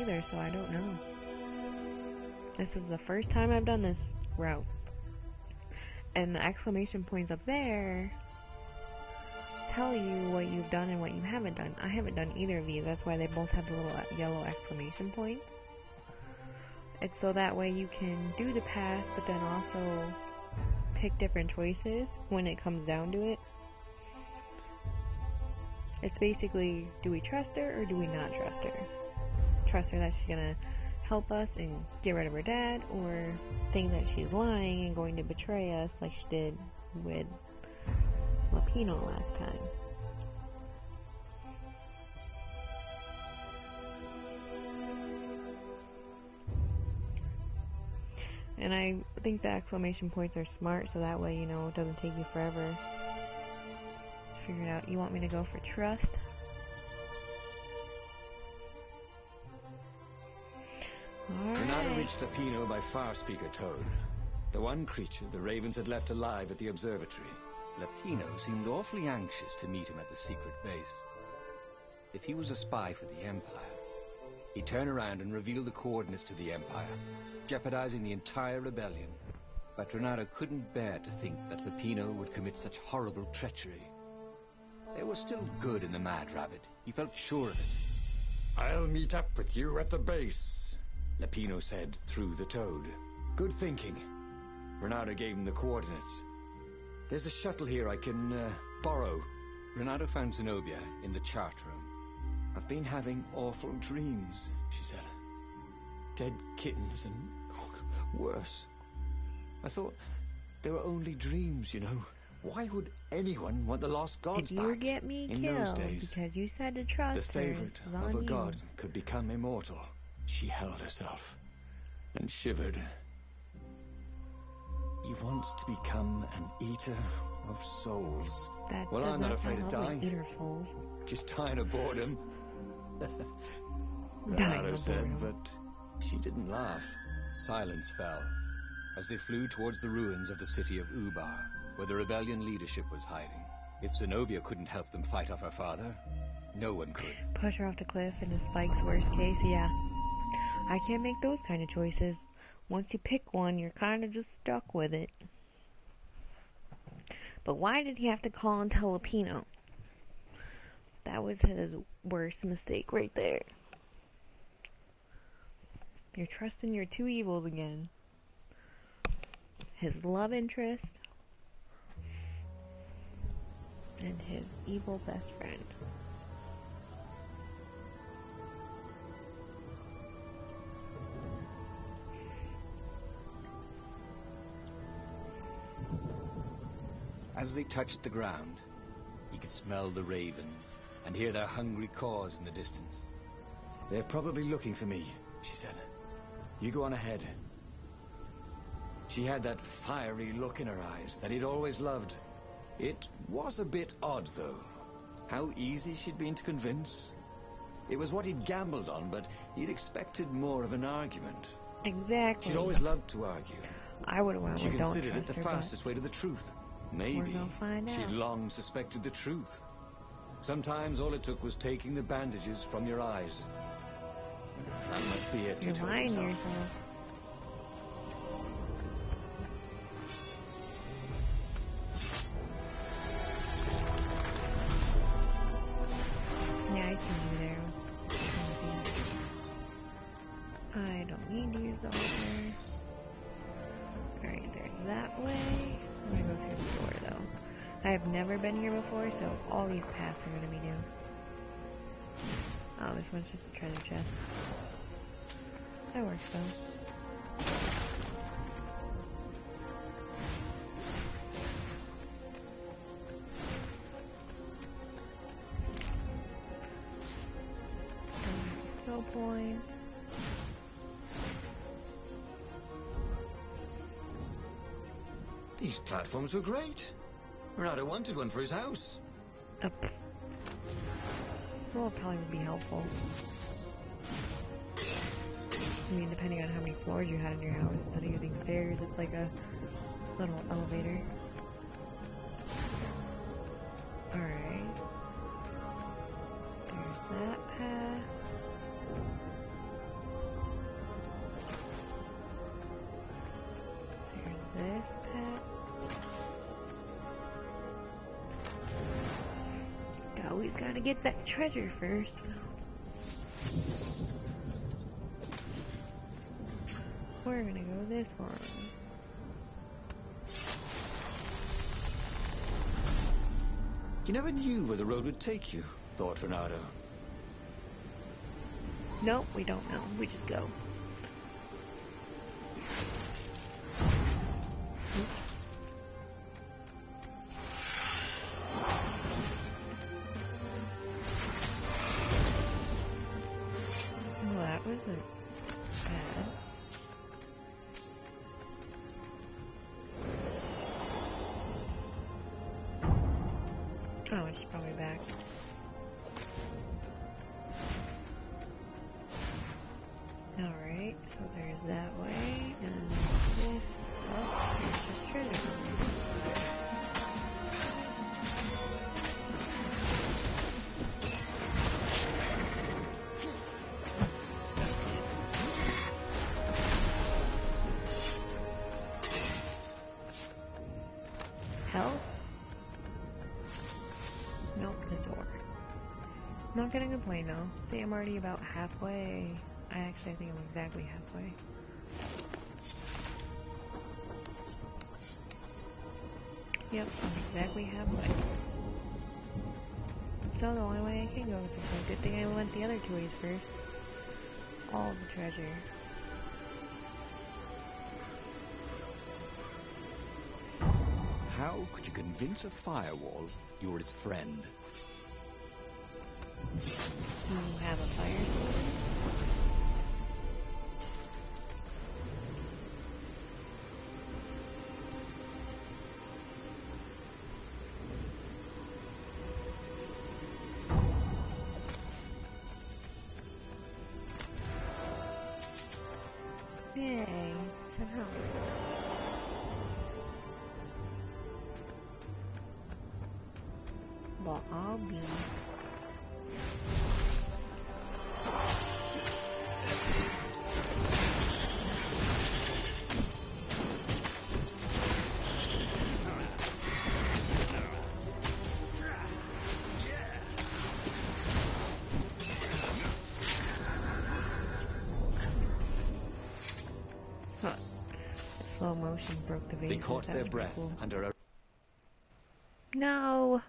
either, so I don't know. This is the first time I've done this route. And the exclamation points up there tell you what you've done and what you haven't done. I haven't done either of these. That's why they both have the little yellow exclamation points. It's so that way you can do the pass, but then also pick different choices when it comes down to it. It's basically, do we trust her or do we not trust her? Trust her that she's gonna help us and get rid of her dad, or think that she's lying and going to betray us like she did with Lapino last time. And I think the exclamation points are smart, so that way, you know, it doesn't take you forever to figure it out. You want me to go for trust? Renata reached Lapino by Farspeaker Toad, the one creature the Ravens had left alive at the observatory. Lapino seemed awfully anxious to meet him at the secret base. If he was a spy for the Empire, he'd turn around and reveal the coordinates to the Empire, jeopardizing the entire rebellion. But Renata couldn't bear to think that Lapino would commit such horrible treachery. There was still good in the Mad Rabbit. He felt sure of it. "I'll meet up with you at the base," Lapino said through the Toad. "Good thinking." Renata gave him the coordinates. "There's a shuttle here I can borrow." Renata found Zenobia in the chart room. "I've been having awful dreams," she said. "Dead kittens and worse. I thought they were only dreams, you know. Why would anyone want the lost gods Did back? you get me in killed those days, because you said to trust the favorite her? of a You. god could become immortal." She held herself and shivered. "He wants to become an eater of souls." That Well, I'm not afraid of like dying. Eater of souls. Just dying of boredom. Dying Renata of said, boredom. but she didn't laugh. Silence fell as they flew towards the ruins of the city of Ubar, where the rebellion leadership was hiding. If Zenobia couldn't help them fight off her father, no one could. Push her off the cliff into Spike's worst case, yeah. I can't make those kind of choices. Once you pick one, you're kind of just stuck with it. But why did he have to call and tell Lapino? That was his worst mistake right there. You're trusting your two evils again. His love interest and his evil best friend. As they touched the ground, he could smell the ravens and hear their hungry caws in the distance. "They're probably looking for me," she said. "You go on ahead." She had that fiery look in her eyes that he'd always loved. It was a bit odd, though. How easy she'd been to convince. It was what he'd gambled on, but he'd expected more of an argument. Exactly. She'd always loved to argue. I would have went She with don't considered it trust the her, fastest way to the truth. Maybe we're gonna find she'd out. long suspected the truth. Sometimes all it took was taking the bandages from your eyes. That must be it, he You're told lying to himself. yourself. Yeah, I see you there. I don't need to use the altar. Alright, there's that way. I'm gonna go through the door though. I have never been here before, so all these paths are gonna be new. Oh, this one's just a treasure chest. That works though. Skill points. These platforms were great. Renata wanted one for his house. Well, it probably would be helpful. I mean, depending on how many floors you had in your house, instead of using stairs, it's like a little elevator. Alright. There's that path. this pet. Always gotta get that treasure first. We're gonna go this one. You never knew where the road would take you, thought Renato. Nope, we don't know. We just go. Oops. Well, that wasn't bad. Oh, it's probably back. Alright, so there's that way, and this. Oh, here's the treasure. Health? Nope, this door. Not gonna complain though. See, I'm already about halfway. I think I'm exactly halfway. Yep, I'm exactly halfway. So the only way I can go is this way. Good thing I went the other 2 ways first. All the treasure. How could you convince a firewall you're its friend? You have a fire sword? Yay, some help. Well, I'll be. Huh. Slow motion broke the vase. They caught their breath under a... No!